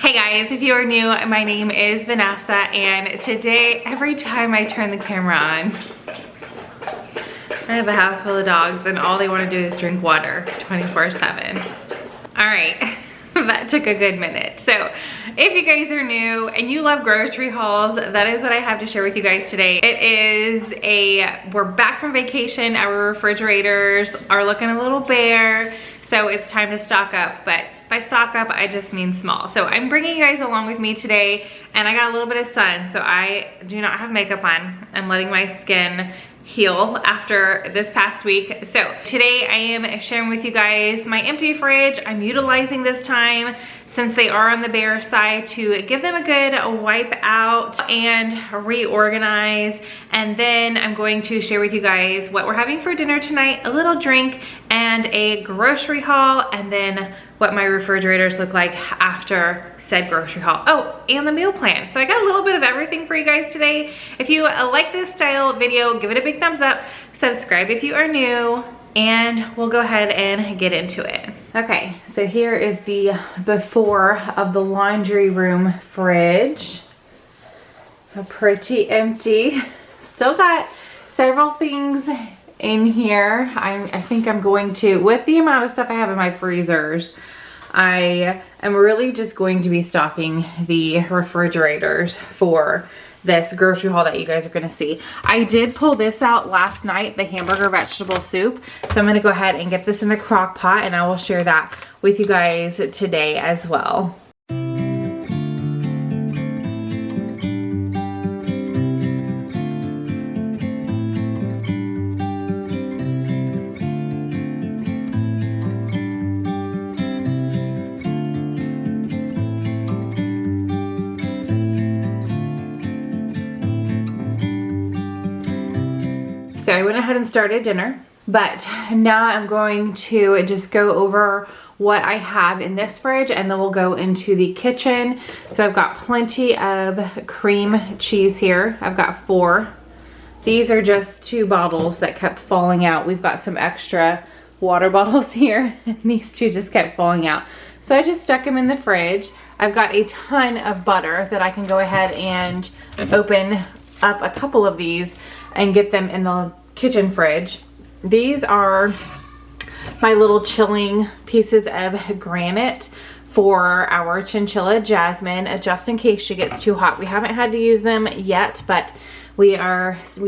Hey guys, if you are new, my name is Vanessa, and today, every time I turn the camera on, I have a house full of dogs and all they want to do is drink water 24/7. All right, that took a good minute. So if you guys are new and you love grocery hauls, that is what I have to share with you guys today. We're back from vacation. Our refrigerators are looking a little bare. So it's time to stock up, but by stock up, I just mean small. So I'm bringing you guys along with me today, and I got a little bit of sun, so I do not have makeup on. I'm letting my skin heal after this past week. So today I am sharing with you guys my empty fridge. I'm utilizing this time, since they are on the bare side, to give them a good wipe out and reorganize. And then I'm going to share with you guys what we're having for dinner tonight, a little drink and a grocery haul, and then what my refrigerators look like after said grocery haul. Oh, and the meal plan. So I got a little bit of everything for you guys today. If you like this style video, give it a big thumbs up, subscribe if you are new, and we'll go ahead and get into it. Okay, so here is the before of the laundry room fridge. Pretty empty. Still got several things in here. I think I'm going to, with the amount of stuff I have in my freezers, I am really just going to be stocking the refrigerators for this grocery haul that you guys are gonna see. I did pull this out last night, the hamburger vegetable soup. So I'm gonna go ahead and get this in the crock pot, and I will share that with you guys today as well. So I went ahead and started dinner, but now I'm going to just go over what I have in this fridge, and then we'll go into the kitchen. So I've got plenty of cream cheese here. I've got 4. These are just 2 bottles that kept falling out. We've got some extra water bottles here, and these 2 just kept falling out. So I just stuck them in the fridge. I've got a ton of butter that I can go ahead and open up a couple of these and get them in the kitchen fridge. These are my little chilling pieces of granite for our chinchilla Jasmine, just in case she gets too hot. We haven't had to use them yet, but we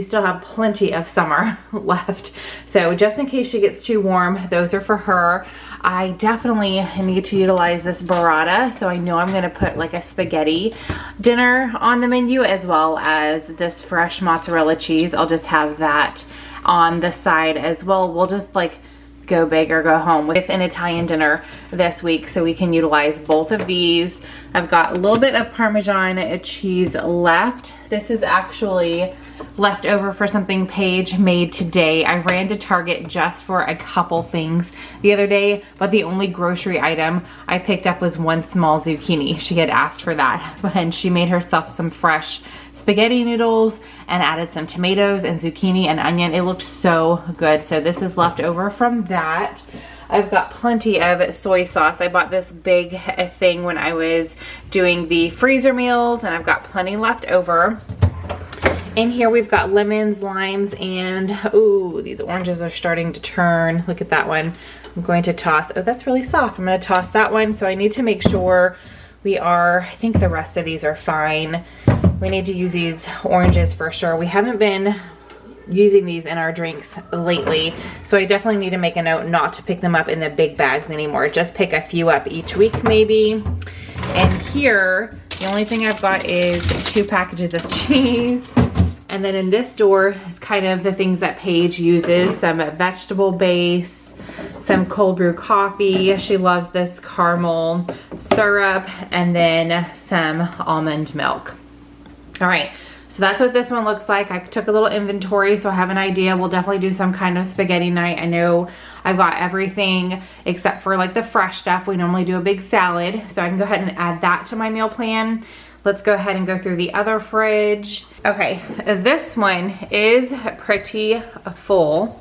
still have plenty of summer left. So just in case she gets too warm, those are for her. I definitely need to utilize this burrata, so I know I'm gonna put like a spaghetti dinner on the menu, as well as this fresh mozzarella cheese. I'll just have that on the side as well. We'll just like go big or go home with an Italian dinner this week, so we can utilize both of these. I've got a little bit of Parmesan cheese left. This is actually left over for something Paige made today. I ran to Target just for a couple things the other day, but the only grocery item I picked up was 1 small zucchini. She had asked for that, and she made herself some fresh spaghetti noodles and added some tomatoes and zucchini and onion. It looked so good. So this is left over from that. I've got plenty of soy sauce. I bought this big thing when I was doing the freezer meals, and I've got plenty left over. In here we've got lemons, limes, and ooh, these oranges are starting to turn. Look at that one. I'm going to toss, oh, that's really soft. I'm gonna toss that one. So I need to make sure I think the rest of these are fine. We need to use these oranges for sure. We haven't been using these in our drinks lately, so I definitely need to make a note not to pick them up in the big bags anymore. Just pick a few up each week maybe. And here, the only thing I've got is 2 packages of cheese. And then in this door is kind of the things that Paige uses, some vegetable base, some cold brew coffee. She loves this caramel syrup, and then some almond milk. All right, so that's what this one looks like. I took a little inventory, so I have an idea. We'll definitely do some kind of spaghetti night. I know I've got everything except for like the fresh stuff. We normally do a big salad, so I can go ahead and add that to my meal plan. Let's go ahead and go through the other fridge. Okay, this one is pretty full.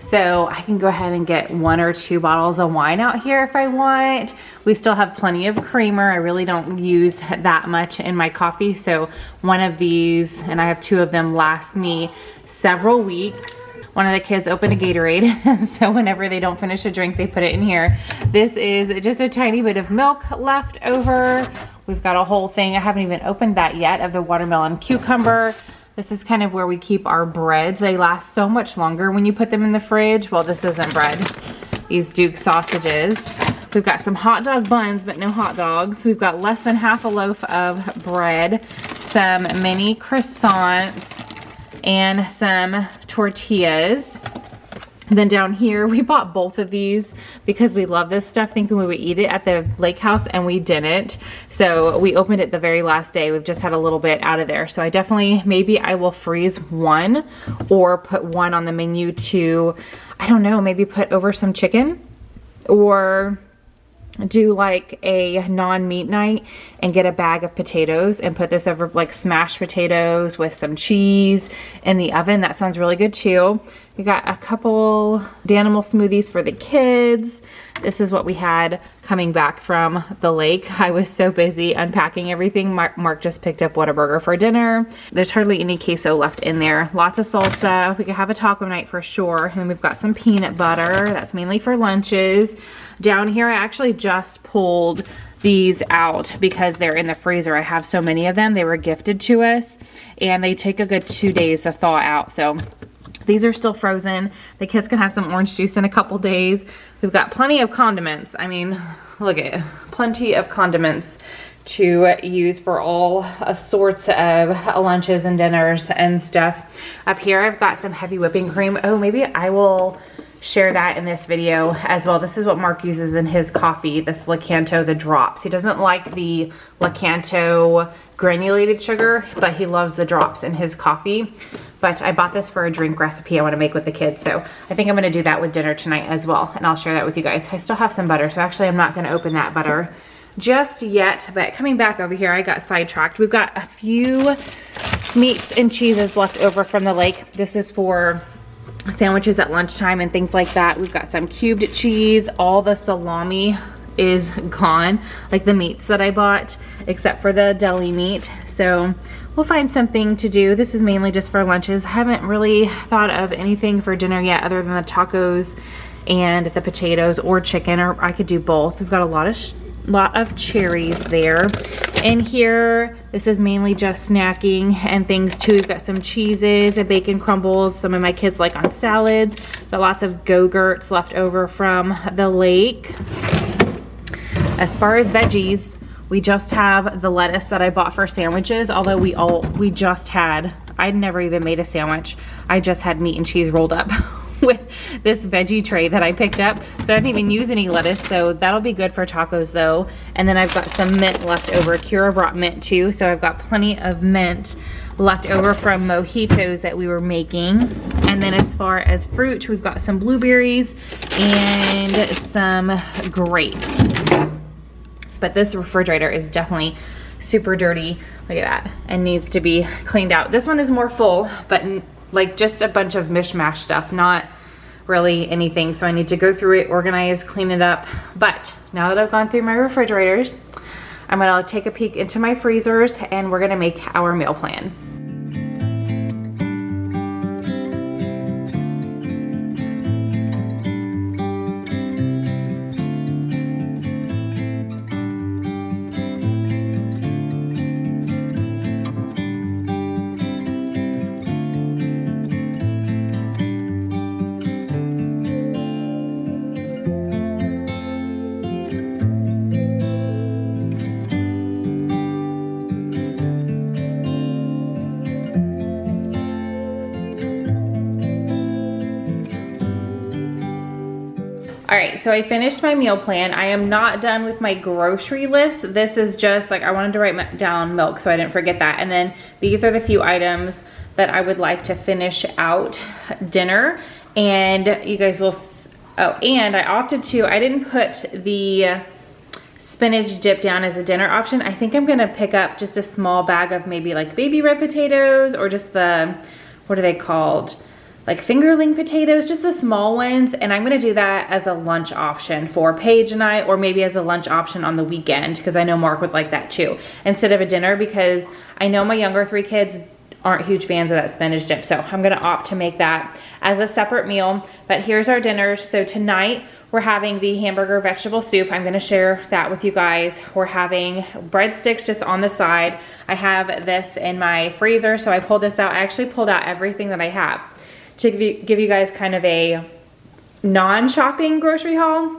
So I can go ahead and get 1 or 2 bottles of wine out here if I want. We still have plenty of creamer. I really don't use that much in my coffee. So one of these, and I have 2 of them, lasts me several weeks. One of the kids opened a Gatorade, so whenever they don't finish a drink, they put it in here. This is just a tiny bit of milk left over. We've got a whole thing, I haven't even opened that yet, of the watermelon cucumber. This is kind of where we keep our breads. They last so much longer when you put them in the fridge. Well, this isn't bread. These Duke sausages. We've got some hot dog buns, but no hot dogs. We've got less than half a loaf of bread, some mini croissants, and some tortillas. Then down here, we bought both of these because we love this stuff, thinking we would eat it at the lake house, and we didn't. So we opened it the very last day. We've just had a little bit out of there. So I definitely, maybe I will freeze one or put one on the menu to, I don't know, maybe put over some chicken, or do like a non-meat night and get a bag of potatoes and put this over like smashed potatoes with some cheese in the oven. That sounds really good too. We got a couple Danimal smoothies for the kids. This is what we had coming back from the lake. I was so busy unpacking everything. Mark just picked up Whataburger for dinner. There's hardly any queso left in there. Lots of salsa. We could have a taco night for sure. And we've got some peanut butter. That's mainly for lunches. Down here, I actually just pulled these out because they're in the freezer. I have so many of them. They were gifted to us, and they take a good 2 days to thaw out. So these are still frozen. The kids can have some orange juice in a couple days. We've got plenty of condiments. I mean, look at it. Plenty of condiments to use for all sorts of lunches and dinners and stuff. Up here, I've got some heavy whipping cream. Oh, maybe I will share that in this video as well. This is what Mark uses in his coffee, this Lakanto, the drops. He doesn't like the Lakanto granulated sugar, but he loves the drops in his coffee. But I bought this for a drink recipe I want to make with the kids, so I think I'm going to do that with dinner tonight as well, and I'll share that with you guys. I still have some butter, so actually I'm not going to open that butter just yet. But coming back over here, I got sidetracked. We've got a few meats and cheeses left over from the lake. This is for sandwiches at lunchtime and things like that. We've got some cubed cheese. All the salami is gone, like the meats that I bought, except for the deli meat. So we'll find something to do. This is mainly just for lunches. I haven't really thought of anything for dinner yet other than the tacos and the potatoes, or chicken, or I could do both. We've got a lot of cherries there. In here, this is mainly just snacking and things too. We've got some cheeses and bacon crumbles, some of my kids like on salads. Got lots of Go-Gurts left over from the lake. As far as veggies, we just have the lettuce that I bought for sandwiches, although we just had, I'd never even made a sandwich. I just had meat and cheese rolled up with this veggie tray that I picked up. So I didn't even use any lettuce, so that'll be good for tacos though. And then I've got some mint left over. Kira brought mint too, so I've got plenty of mint left over from mojitos that we were making. And then as far as fruit, we've got some blueberries and some grapes. But this refrigerator is definitely super dirty. Look at that, and needs to be cleaned out. This one is more full, but like just a bunch of mishmash stuff, not really anything. So I need to go through it, organize, clean it up. But now that I've gone through my refrigerators, I'm gonna take a peek into my freezers, and we're gonna make our meal plan. All right, so I finished my meal plan. I am not done with my grocery list. This is just like, I wanted to write down milk so I didn't forget that. And then these are the few items that I would like to finish out dinner. And you guys will, oh, and I opted to, I didn't put the spinach dip down as a dinner option. I think I'm gonna pick up just a small bag of maybe like baby red potatoes, or just the, what are they called? like fingerling potatoes, just the small ones. And I'm gonna do that as a lunch option for Paige and I, or maybe as a lunch option on the weekend, because I know Mark would like that too, instead of a dinner, because I know my younger 3 kids aren't huge fans of that spinach dip. So I'm gonna opt to make that as a separate meal. But here's our dinners. So tonight we're having the hamburger vegetable soup. I'm gonna share that with you guys. We're having breadsticks just on the side. I have this in my freezer, so I pulled this out. I actually pulled out everything that I have to give you guys kind of a non-shopping grocery haul,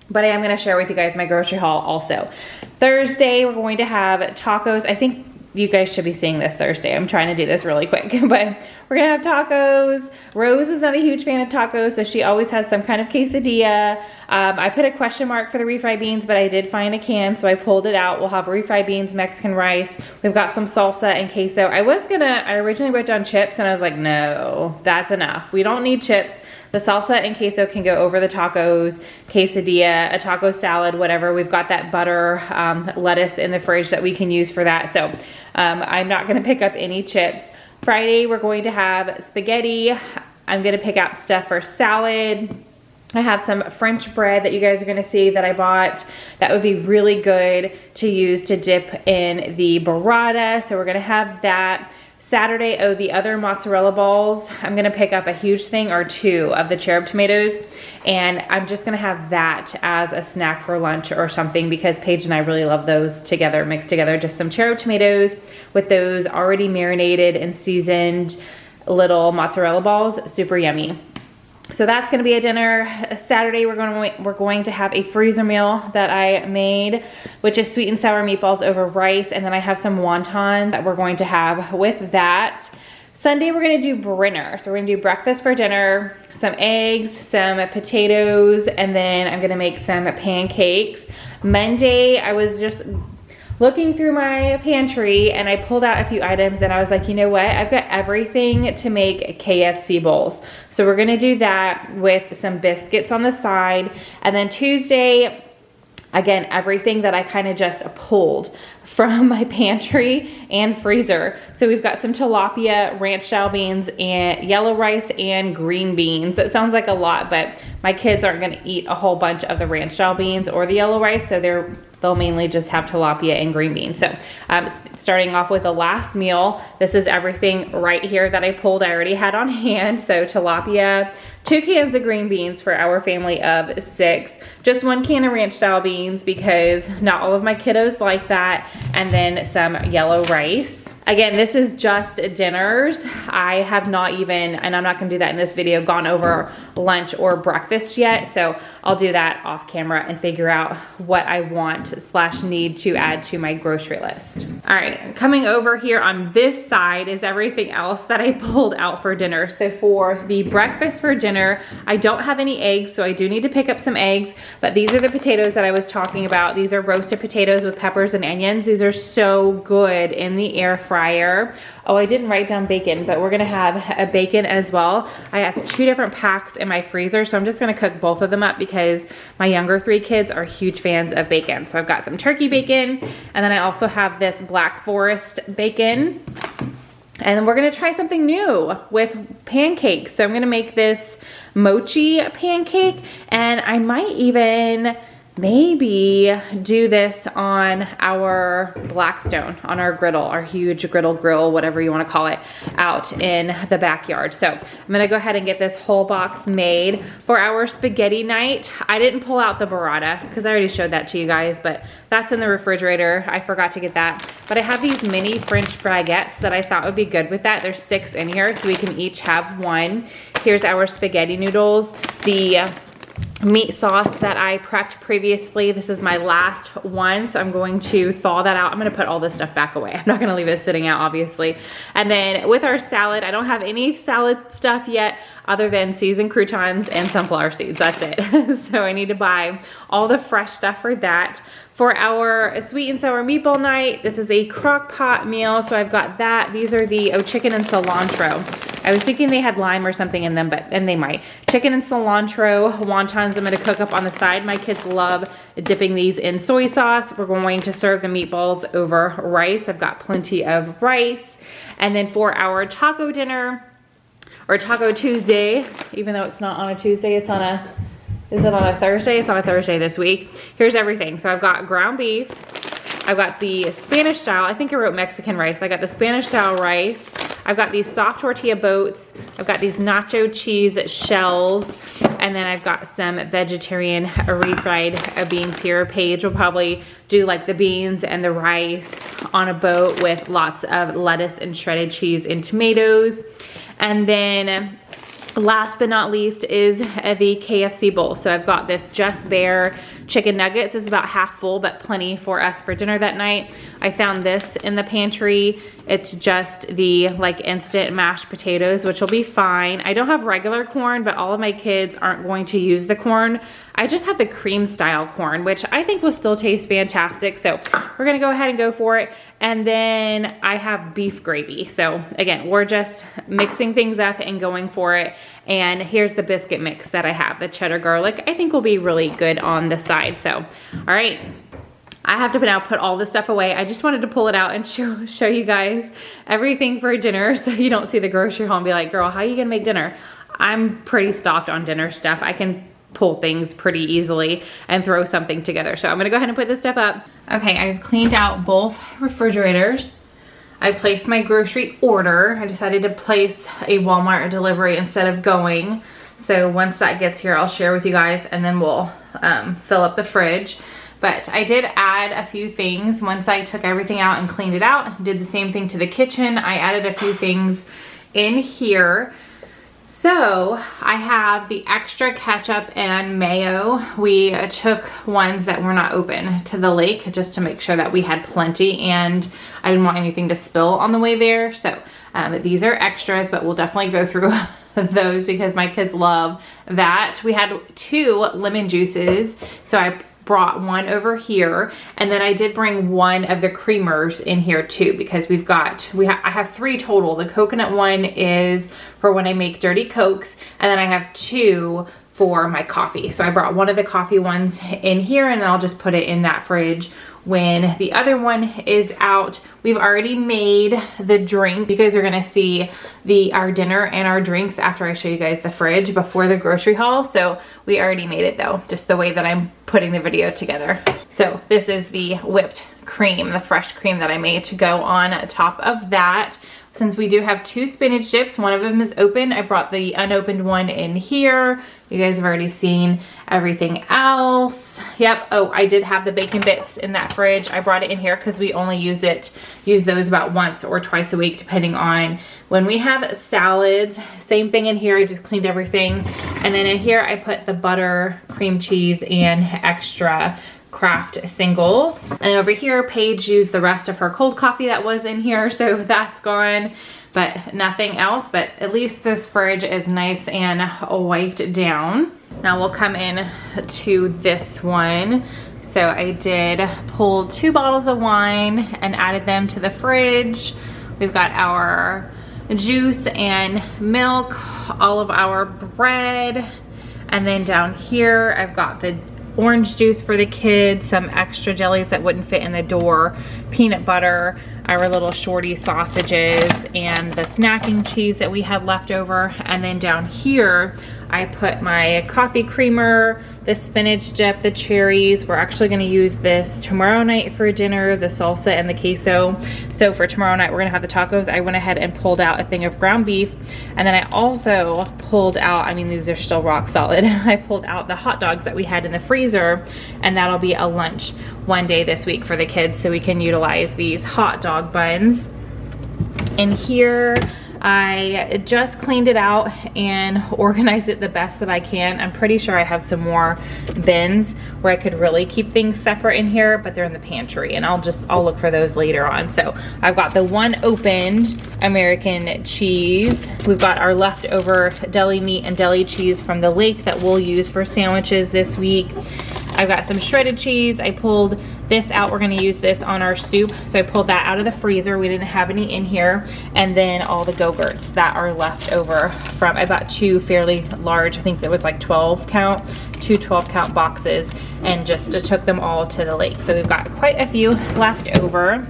but I am gonna share with you guys my grocery haul also. Thursday, we're going to have tacos. I think you guys should be seeing this Thursday. I'm trying to do this really quick, but we're gonna have tacos. Rose is not a huge fan of tacos, so she always has some kind of quesadilla. I put a question mark for the refried beans, but I did find a can, so I pulled it out. We'll have refried beans, Mexican rice. We've got some salsa and queso. I originally wrote down chips, and I was like, no, that's enough. We don't need chips. The salsa and queso can go over the tacos, quesadilla, a taco salad, whatever. We've got that butter, lettuce in the fridge that we can use for that. So I'm not gonna pick up any chips. Friday, we're going to have spaghetti. I'm gonna pick up stuff for salad. I have some French bread that you guys are gonna see that I bought that would be really good to use to dip in the burrata. So we're gonna have that. Saturday, the other mozzarella balls, I'm gonna pick up a huge thing or 2 of the cherub tomatoes, and I'm just gonna have that as a snack for lunch or something, because Paige and I really love those together, mixed together. Just some cherub tomatoes with those already marinated and seasoned little mozzarella balls, super yummy. So that's gonna be a dinner. Saturday, we're going to have a freezer meal that I made, which is sweet and sour meatballs over rice. And then I have some wontons that we're going to have with that. Sunday, we're gonna do Brenner. So we're gonna do breakfast for dinner, some eggs, some potatoes, and then I'm gonna make some pancakes. Monday, I was just looking through my pantry and I pulled out a few items and I was like, you know what? I've got everything to make KFC bowls. So we're gonna do that with some biscuits on the side. And then Tuesday, again, everything that I kind of just pulled from my pantry and freezer. So we've got some tilapia, ranch style beans, and yellow rice and green beans. That sounds like a lot, but my kids aren't gonna eat a whole bunch of the ranch style beans or the yellow rice, so they'll mainly just have tilapia and green beans. So starting off with the last meal, this is everything right here that I pulled, I already had on hand. So tilapia, 2 cans of green beans for our family of 6, just 1 can of ranch style beans because not all of my kiddos like that, and then some yellow rice. Again, this is just dinners. I have not even, and I'm not gonna do that in this video, gone over lunch or breakfast yet. So I'll do that off camera and figure out what I want / need to add to my grocery list. All right, coming over here on this side is everything else that I pulled out for dinner. So for the breakfast for dinner, I don't have any eggs, so I do need to pick up some eggs, but these are the potatoes that I was talking about. These are roasted potatoes with peppers and onions. These are so good in the air fryer. Oh, I didn't write down bacon, but we're gonna have a bacon as well. I have 2 different packs in my freezer, so I'm just gonna cook both of them up because my younger 3 kids are huge fans of bacon. So I've got some turkey bacon, and then I also have this Black Forest bacon. And then we're gonna try something new with pancakes. So I'm gonna make this mochi pancake, and I might even maybe do this on our Blackstone, on our griddle, our huge grill, whatever you want to call it, out in the backyard. So I'm gonna go ahead and get this whole box made for our spaghetti night. I didn't pull out the burrata because I already showed that to you guys, but that's in the refrigerator. I forgot to get that. But I have these mini French baguettes that I thought would be good with that. There's 6 in here, so we can each have 1. Here's our spaghetti noodles. The meat sauce that I prepped previously. This is my last one, so I'm going to thaw that out. I'm gonna put all this stuff back away. I'm not gonna leave it sitting out, obviously. And then with our salad, I don't have any salad stuff yet other than seasoned croutons and sunflower seeds. That's it. So I need to buy all the fresh stuff for that. For our sweet and sour meatball night, this is a crock pot meal, so I've got that. These are the chicken and cilantro. I was thinking they had lime or something in them, and they might. Chicken and cilantro wontons I'm gonna cook up on the side. My kids love dipping these in soy sauce. We're going to serve the meatballs over rice. I've got plenty of rice. And then for our taco dinner, or Taco Tuesday, even though it's not on a Tuesday, it's on a, is it on a Thursday? It's on a Thursday this week. Here's everything. So I've got ground beef. I've got the Spanish style, I think I wrote Mexican rice. I got the Spanish style rice. I've got these soft tortilla boats. I've got these nacho cheese shells. And then I've got some vegetarian refried beans here. Paige will probably do like the beans and the rice on a boat with lots of lettuce and shredded cheese and tomatoes. And then last but not least is the KFC bowl. So I've got this Just Bare chicken nuggets. It's about half full, but plenty for us for dinner that night. I found this in the pantry. It's just the like instant mashed potatoes, which will be fine. I don't have regular corn, but all of my kids aren't going to use the corn. I just have the cream style corn, which I think will still taste fantastic. So we're gonna go ahead and go for it. And then I have beef gravy. So again, we're just mixing things up and going for it. And here's the biscuit mix that I have. The cheddar garlic, I think will be really good on the side. So, all right. I have to now put all this stuff away. I just wanted to pull it out and show you guys everything for dinner so you don't see the grocery haul and be like, girl, how are you gonna make dinner? I'm pretty stocked on dinner stuff. I can pull things pretty easily and throw something together. So I'm gonna go ahead and put this stuff up. Okay, I've cleaned out both refrigerators. I placed my grocery order. I decided to place a Walmart delivery instead of going. So once that gets here, I'll share with you guys and then we'll fill up the fridge. But I did add a few things once I took everything out and cleaned it out. Did the same thing to the kitchen. I added a few things in here. So I have the extra ketchup and mayo. We took ones that were not open to the lake just to make sure that we had plenty and I didn't want anything to spill on the way there. So these are extras, but we'll definitely go through those because my kids love that. We had 2 lemon juices. So I brought one over here, and then I did bring one of the creamers in here too because I have 3 total. The coconut one is for when I make dirty Cokes, and then I have 2 for my coffee. So I brought one of the coffee ones in here and I'll just put it in that fridge when the other one is out. We've already made the drink. You guys are gonna see our dinner and our drinks after I show you guys the fridge before the grocery haul. So we already made it though, just the way that I'm putting the video together. So this is the whipped cream, the fresh cream that I made to go on top of that. Since we do have 2 spinach dips, one of them is open. I brought the unopened one in here. You guys have already seen everything else. Yep, oh, I did have the bacon bits in that fridge. I brought it in here because we only use those about once or twice a week, depending on when we have salads. Same thing in here, I just cleaned everything. And then in here, I put the butter, cream cheese, and extra Kraft singles. And over here, Paige used the rest of her cold coffee that was in here, so that's gone, but nothing else. But at least this fridge is nice and wiped down. Now we'll come in to this one. So I did pull 2 bottles of wine and added them to the fridge. We've got our juice and milk, all of our bread, and then down here I've got the orange juice for the kids, some extra jellies that wouldn't fit in the door, peanut butter, our little shorty sausages, and the snacking cheese that we had left over. And then down here I put my coffee creamer, the spinach dip, the cherries. We're actually going to use this tomorrow night for dinner, the salsa and the queso. So for tomorrow night we're going to have the tacos. I went ahead and pulled out a thing of ground beef, and then I also pulled out, I mean these are still rock solid, I pulled out the hot dogs that we had in the freezer, and that'll be a lunch one day this week for the kids so we can utilize these hot dog buns. In here I just cleaned it out and organized it the best that I can. I'm pretty sure I have some more bins where I could really keep things separate in here, but they're in the pantry and I'll look for those later on. So I've got the one opened American cheese. We've got our leftover deli meat and deli cheese from the lake that we'll use for sandwiches this week. I've got some shredded cheese. I pulled this out. We're going to use this on our soup. So I pulled that out of the freezer. We didn't have any in here. And then all the Go-Gurts that are left over from, I bought 2 fairly large, I think that was like 12 count, 2 12 count boxes, and just took them all to the lake. So we've got quite a few left over.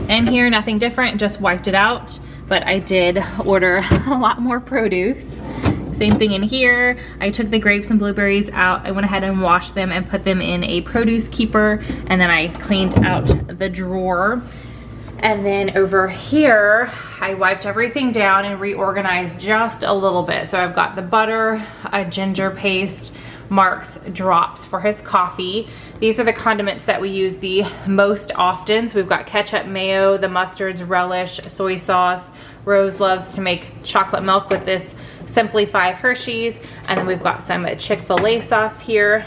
And here, nothing different, just wiped it out. but I did order a lot more produce. Same thing in here. I took the grapes and blueberries out. I went ahead and washed them and put them in a produce keeper, and then I cleaned out the drawer. And then over here, I wiped everything down and reorganized just a little bit. So I've got the butter, a ginger paste, Mark's drops for his coffee. These are the condiments that we use the most often. So we've got ketchup, mayo, the mustards, relish, soy sauce. Rose loves to make chocolate milk with this Simply 5 Hershey's. And then we've got some Chick-fil-A sauce here.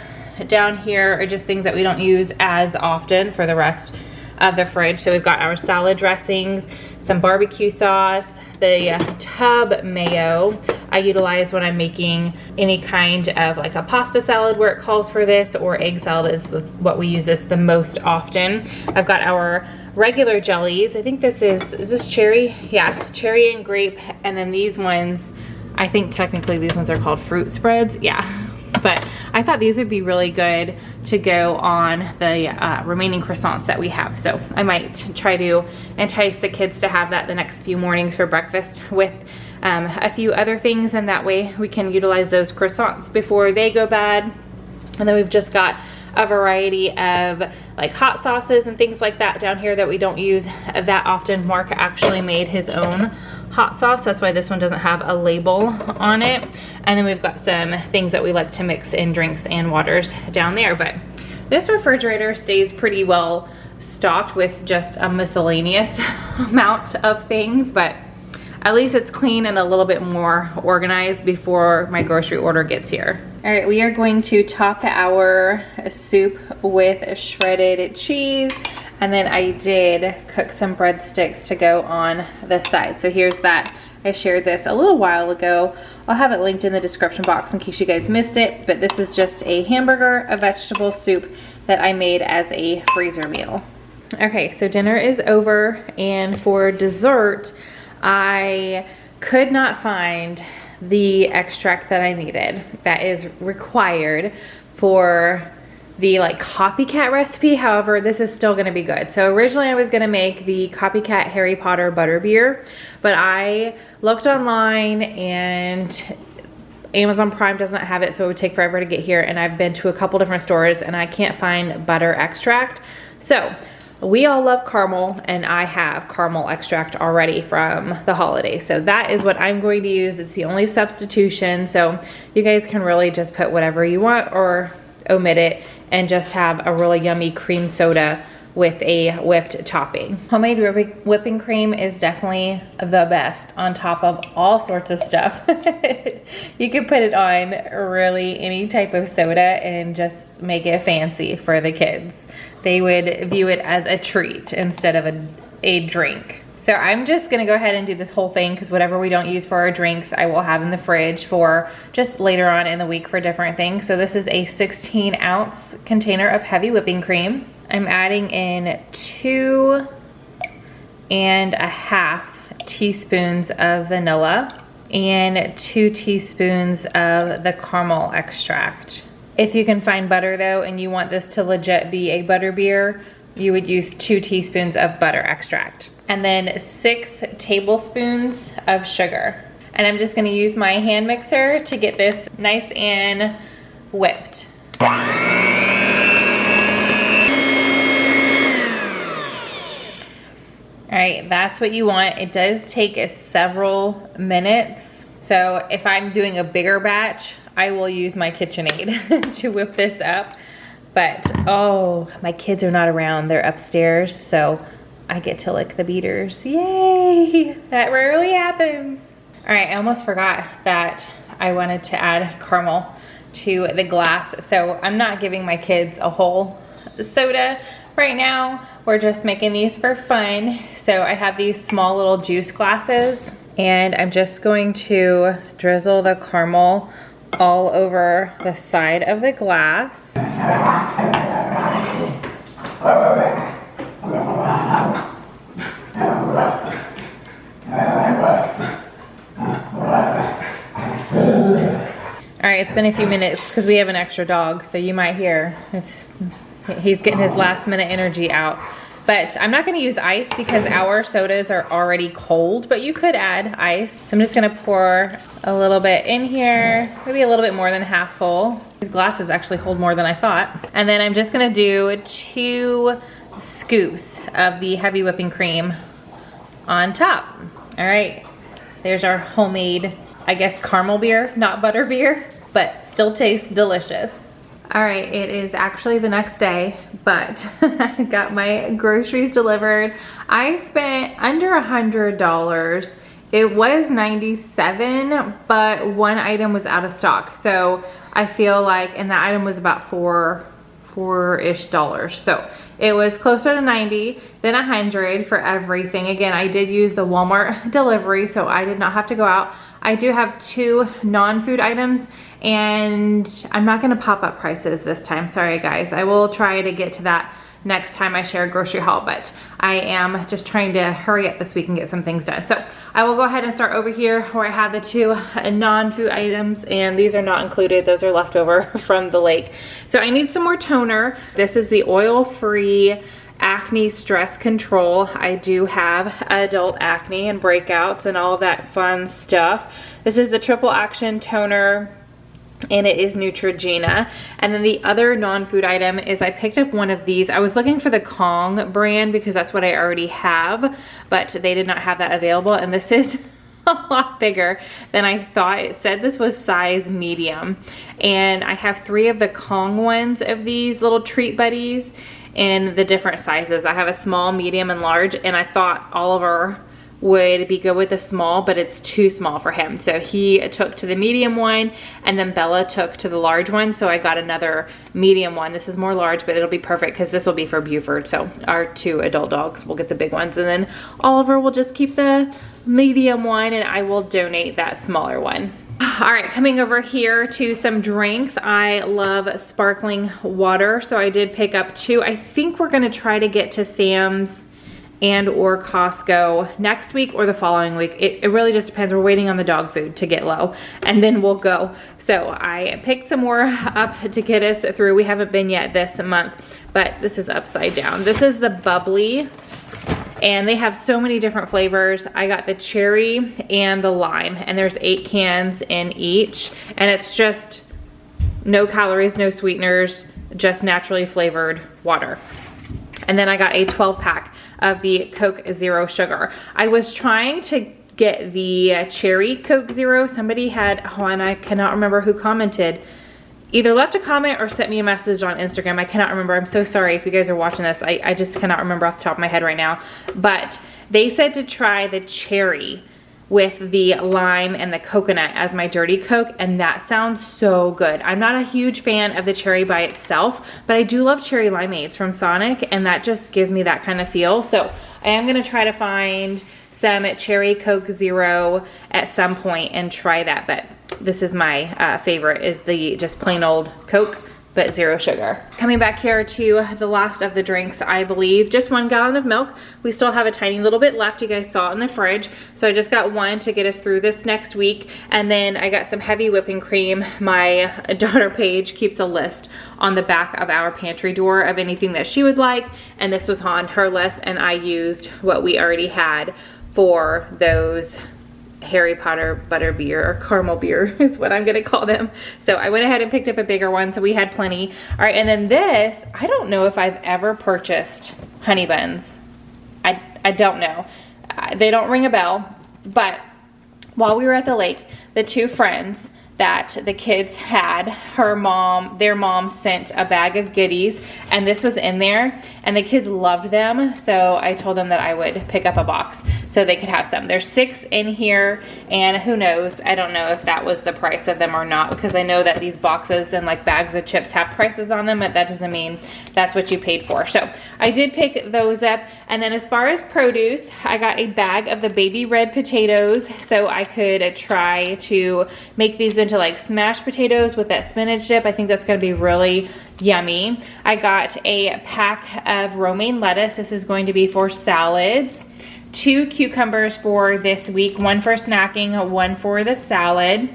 Down here are just things that we don't use as often for the rest of the fridge. So we've got our salad dressings, some barbecue sauce, the tub mayo I utilize when I'm making any kind of like a pasta salad where it calls for this, or egg salad is what we use this the most often. I've got our regular jellies. I think this is this cherry? Yeah, cherry and grape. And then these ones, I think technically these ones are called fruit spreads. Yeah. But I thought these would be really good to go on the remaining croissants that we have. So I might try to entice the kids to have that the next few mornings for breakfast with a few other things, and that way we can utilize those croissants before they go bad. And then we've just got a variety of like hot sauces and things like that down here that we don't use that often. Mark actually made his own hot sauce. That's why this one doesn't have a label on it. And then we've got some things that we like to mix in drinks and waters down there. But this refrigerator stays pretty well stocked with just a miscellaneous amount of things, but at least it's clean and a little bit more organized before my grocery order gets here. All right, we are going to top our soup with shredded cheese. And then I did cook some breadsticks to go on the side. So here's that. I shared this a little while ago. I'll have it linked in the description box in case you guys missed it. But this is just a hamburger, a vegetable soup that I made as a freezer meal. Okay, so dinner is over. And for dessert, I could not find the extract that I needed that is required for the like copycat recipe. However, this is still gonna be good. So originally I was gonna make the copycat Harry Potter butterbeer, but I looked online and Amazon Prime doesn't have it, so it would take forever to get here, and I've been to a couple different stores and I can't find butter extract. So we all love caramel, and I have caramel extract already from the holidays. So that is what I'm going to use. It's the only substitution. So you guys can really just put whatever you want or omit it and just have a really yummy cream soda with a whipped topping. Homemade whipping cream is definitely the best on top of all sorts of stuff. You could put it on really any type of soda and just make it fancy for the kids. They would view it as a treat instead of a drink. So I'm just gonna go ahead and do this whole thing because whatever we don't use for our drinks, I will have in the fridge for just later on in the week for different things. So this is a 16-ounce container of heavy whipping cream. I'm adding in 2.5 teaspoons of vanilla and 2 teaspoons of the caramel extract. If you can find butter though, and you want this to legit be a butterbeer, you would use 2 teaspoons of butter extract. And then 6 tablespoons of sugar. And I'm just gonna use my hand mixer to get this nice and whipped. All right, that's what you want. It does take several minutes. So if I'm doing a bigger batch, I will use my KitchenAid to whip this up. But, oh, my kids are not around. They're upstairs, so I get to lick the beaters. Yay! That rarely happens. All right, I almost forgot that I wanted to add caramel to the glass. So I'm not giving my kids a whole soda right now. We're just making these for fun. So I have these small little juice glasses, and I'm just going to drizzle the caramel all over the side of the glass. All right, it's been a few minutes because we have an extra dog, so you might hear he's getting his last minute energy out. But I'm not gonna use ice because our sodas are already cold, but you could add ice. So I'm just gonna pour a little bit in here, maybe a little bit more than half full. These glasses actually hold more than I thought. And then I'm just gonna do 2 scoops of the heavy whipping cream on top. All right, there's our homemade, I guess, caramel beer, not butter beer, but still tastes delicious. All right, it is actually the next day, but I got my groceries delivered. I spent under $100. It was $97, but one item was out of stock. So I feel like, and that item was about four-ish dollars. So it was closer to 90 than 100 for everything. Again, I did use the Walmart delivery, so I did not have to go out. I do have 2 non-food items, and I'm not gonna pop up prices this time. Sorry guys, I will try to get to that next time I share a grocery haul, but I am just trying to hurry up this week and get some things done. So I will go ahead and start over here where I have the 2 non-food items, and these are not included. Those are left over from the lake. So I need some more toner. This is the oil-free acne stress control. I do have adult acne and breakouts and all of that fun stuff. This is the triple action toner, and it is Neutrogena. And then the other non-food item is I picked up one of these. I was looking for the Kong brand because that's what I already have, but they did not have that available. And this is a lot bigger than I thought. It said this was size medium. And I have 3 of the Kong ones of these little treat buddies in the different sizes. I have a small, medium, and large, and I thought Oliver would be good with the small, but it's too small for him. So he took to the medium one, and then Bella took to the large one. So I got another medium one. This is more large, but it'll be perfect because this will be for Buford. So our 2 adult dogs will get the big ones, and then Oliver will just keep the medium one, and I will donate that smaller one. All right, coming over here to some drinks. I love sparkling water, so I did pick up 2. I think we're gonna try to get to Sam's and or Costco next week or the following week. It really just depends. We're waiting on the dog food to get low, and then we'll go. So I picked some more up to get us through. We haven't been yet this month, but this is upside down. This is the bubbly, and they have so many different flavors. I got the cherry and the lime, and there's 8 cans in each, and it's just no calories, no sweeteners, just naturally flavored water. And then I got a 12-pack of the Coke Zero Sugar. I was trying to get the cherry Coke Zero. Somebody had, oh, and I cannot remember who commented, either left a comment or sent me a message on Instagram. I cannot remember. I'm so sorry if you guys are watching this. I just cannot remember off the top of my head right now. But they said to try the cherry with the lime and the coconut as my dirty Coke, and that sounds so good. I'm not a huge fan of the cherry by itself, but I do love cherry limeades from Sonic, and that just gives me that kind of feel. So I am gonna try to find some cherry Coke Zero at some point and try that, but this is my favorite, is the just plain old Coke, but zero sugar. Coming back here to the last of the drinks, I believe, just 1 gallon of milk. We still have a tiny little bit left. You guys saw it in the fridge. So I just got 1 to get us through this next week. And then I got some heavy whipping cream. My daughter Paige keeps a list on the back of our pantry door of anything that she would like. And this was on her list, and I used what we already had for those Harry Potter butter beer, or caramel beer is what I'm gonna call them. So I went ahead and picked up a bigger one, so we had plenty. All right, and then this, I don't know if I've ever purchased honey buns. I don't know. They don't ring a bell, but while we were at the lake, the 2 friends that the kids had, their mom sent a bag of goodies, and this was in there, and the kids loved them, so I told them that I would pick up a box so they could have some. There's 6 in here, and who knows, I don't know if that was the price of them or not, because I know that these boxes and like bags of chips have prices on them, but that doesn't mean that's what you paid for. So I did pick those up. And then as far as produce, I got a bag of the baby red potatoes, so I could try to make these into like smashed potatoes with that spinach dip. I think that's gonna be really yummy. I got a pack of romaine lettuce. This is going to be for salads. 2 cucumbers for this week, 1 for snacking, 1 for the salad.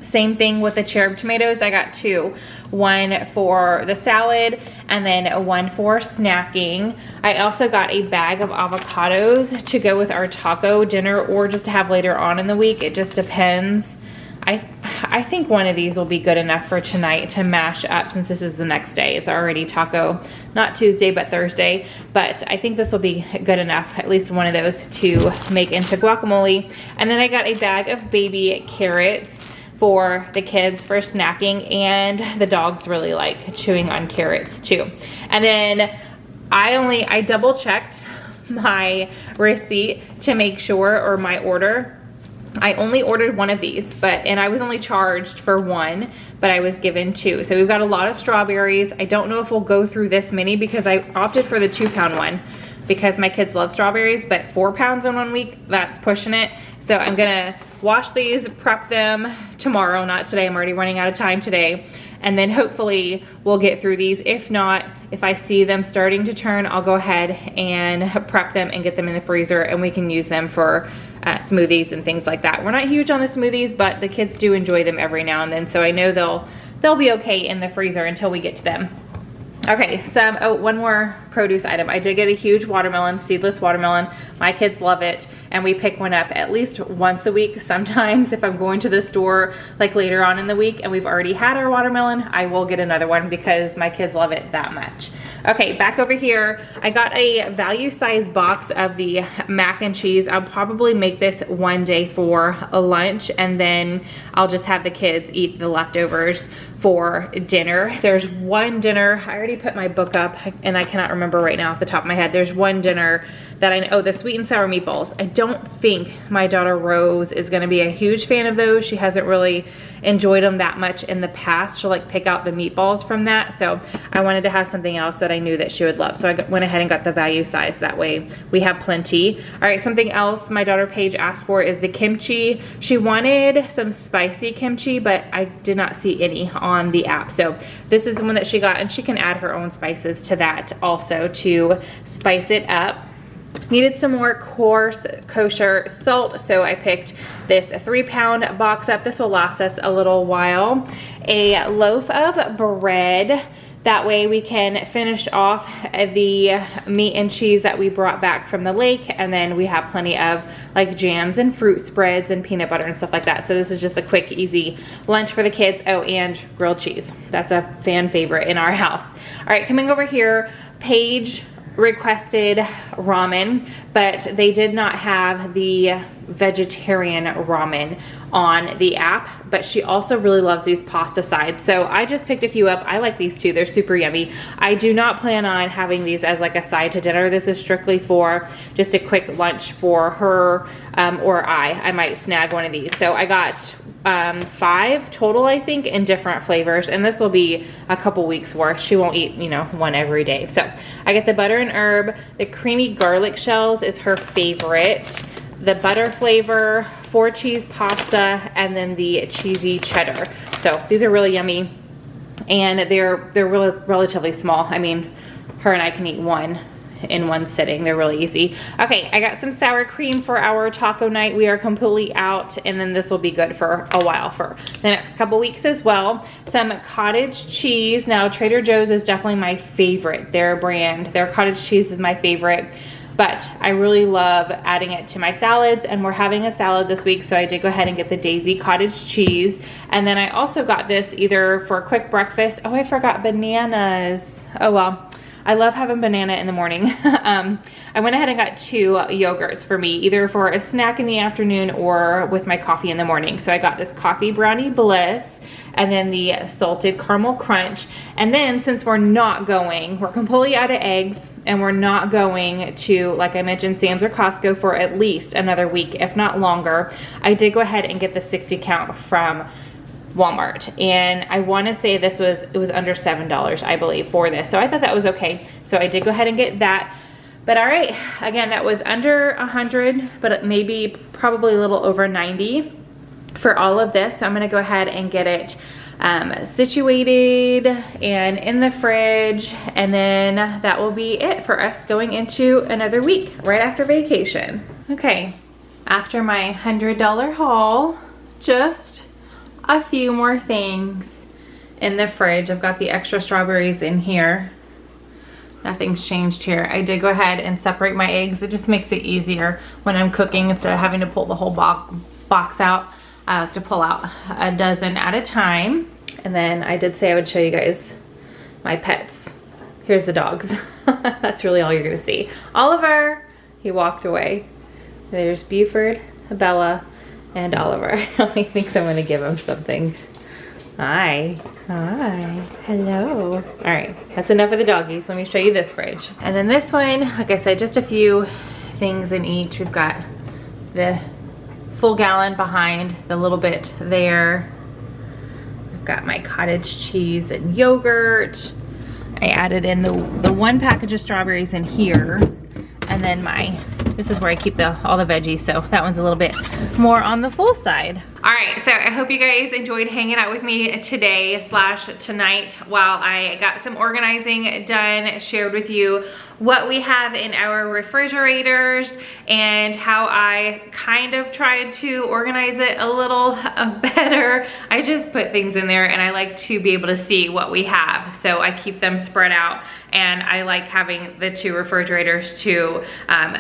Same thing with the cherub tomatoes. I got 2. One for the salad and then one for snacking. I also got a bag of avocados to go with our taco dinner or just to have later on in the week. It just depends. I think one of these will be good enough for tonight to mash up since this is the next day. It's already taco, not Tuesday, but Thursday. But I think this will be good enough, at least one of those, to make into guacamole. And then I got a bag of baby carrots for the kids for snacking, and the dogs really like chewing on carrots too. And then I double checked my receipt to make sure, or my order. I only ordered one of these, and I was only charged for one, but I was given 2. So we've got a lot of strawberries. I don't know if we'll go through this many because I opted for the 2-pound one because my kids love strawberries, but 4 pounds in 1 week, that's pushing it. So I'm gonna wash these, prep them tomorrow, not today. I'm already running out of time today. And then hopefully we'll get through these. If not, if I see them starting to turn, I'll go ahead and prep them and get them in the freezer, and we can use them for smoothies and things like that. We're not huge on the smoothies, but the kids do enjoy them every now and then, so I know they'll be okay in the freezer until we get to them. Okay, one more produce item. I did get a huge watermelon, seedless watermelon. My kids love it, and we pick one up at least once a week. Sometimes if I'm going to the store like later on in the week and we've already had our watermelon, I will get another one because my kids love it that much. Okay, back over here, I got a value size box of the mac and cheese. I'll probably make this one day for a lunch, and then I'll just have the kids eat the leftovers for dinner. There's one dinner, I already put my book up and I cannot remember right now off the top of my head. There's one dinner that I know, oh, the sweet and sour meatballs. I don't think my daughter Rose is gonna be a huge fan of those. She hasn't really enjoyed them that much in the past. She'll like pick out the meatballs from that. So I wanted to have something else that I knew that she would love. So I went ahead and got the value size. That way we have plenty. All right, something else my daughter Paige asked for is the kimchi. She wanted some spicy kimchi, but I did not see any on the app. So this is the one that she got, and she can add her own spices to that also to spice it up. Needed some more coarse kosher salt, so I picked this 3-pound box up. This will last us a little while. A loaf of bread. That way we can finish off the meat and cheese that we brought back from the lake, and then we have plenty of like jams and fruit spreads and peanut butter and stuff like that. So this is just a quick, easy lunch for the kids. Oh, and grilled cheese. That's a fan favorite in our house. All right, coming over here, Paige requested ramen, but they did not have the vegetarian ramen on the app, but she also really loves these pasta sides. So I just picked a few up. I like these too. They're super yummy. I do not plan on having these as like a side to dinner. This is strictly for just a quick lunch for her or I might snag one of these. So I got 5 total, I think, in different flavors, and this will be a couple weeks worth. She won't eat, you know, one every day. So I get the butter and herb. The creamy garlic shells is her favorite. The butter flavor, 4 cheese pasta, and then the cheesy cheddar. So these are really yummy, and they're really relatively small. I mean, her and I can eat one in one sitting. They're really easy. Okay, I got some sour cream for our taco night. We are completely out, and then this will be good for a while, for the next couple weeks as well. Some cottage cheese. Now Trader Joe's is definitely my favorite. Their brand, their cottage cheese is my favorite, but I really love adding it to my salads, and we're having a salad this week, so I did go ahead and get the Daisy cottage cheese. And then I also got this either for a quick breakfast. Oh, I forgot bananas. Oh well. I love having banana in the morning. I went ahead and got 2 yogurts for me, either for a snack in the afternoon or with my coffee in the morning. So I got this coffee brownie bliss, and then the salted caramel crunch. And then since we're completely out of eggs, and we're not going to, like I mentioned, Sam's or Costco for at least another week, if not longer, I did go ahead and get the 60 count from Walmart, and I want to say it was under $7, I believe, for this. So I thought that was okay. So I did go ahead and get that. But all right, again, that was under 100, but maybe probably a little over 90 for all of this. So I'm gonna go ahead and get it situated and in the fridge, and then that will be it for us going into another week right after vacation. Okay, after my $100 haul, just a few more things in the fridge. I've got the extra strawberries in here. Nothing's changed here. I did go ahead and separate my eggs. It just makes it easier when I'm cooking instead of having to pull the whole box out. I like to pull out a dozen at a time. And then I did say I would show you guys my pets. Here's the dogs. That's really all you're gonna see. Oliver, he walked away. There's Buford, Bella, and Oliver. He thinks I'm gonna give him something. Hi, hi, hello. All right, that's enough of the doggies. Let me show you this fridge. And then this one, like I said, just a few things in each. We've got the full gallon behind, the little bit there. I've got my cottage cheese and yogurt. I added in the one package of strawberries in here. And then this is where I keep all the veggies, so that one's a little bit more on the full side. All right, so I hope you guys enjoyed hanging out with me today / tonight while I got some organizing done, shared with you what we have in our refrigerators and how I kind of tried to organize it a little better. I just put things in there and I like to be able to see what we have. So I keep them spread out and I like having the two refrigerators to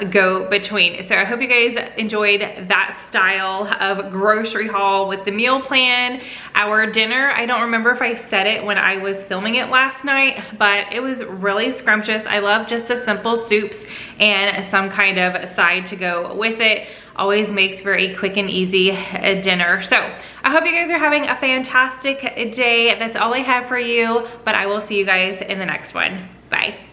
go between. So I hope you guys enjoyed that style of grocery haul with the meal plan. Our dinner, I don't remember if I said it when I was filming it last night, but it was really scrumptious. I love just the simple soups and some kind of side to go with it. Always makes for a quick and easy dinner. So I hope you guys are having a fantastic day. That's all I have for you, but I will see you guys in the next one. Bye.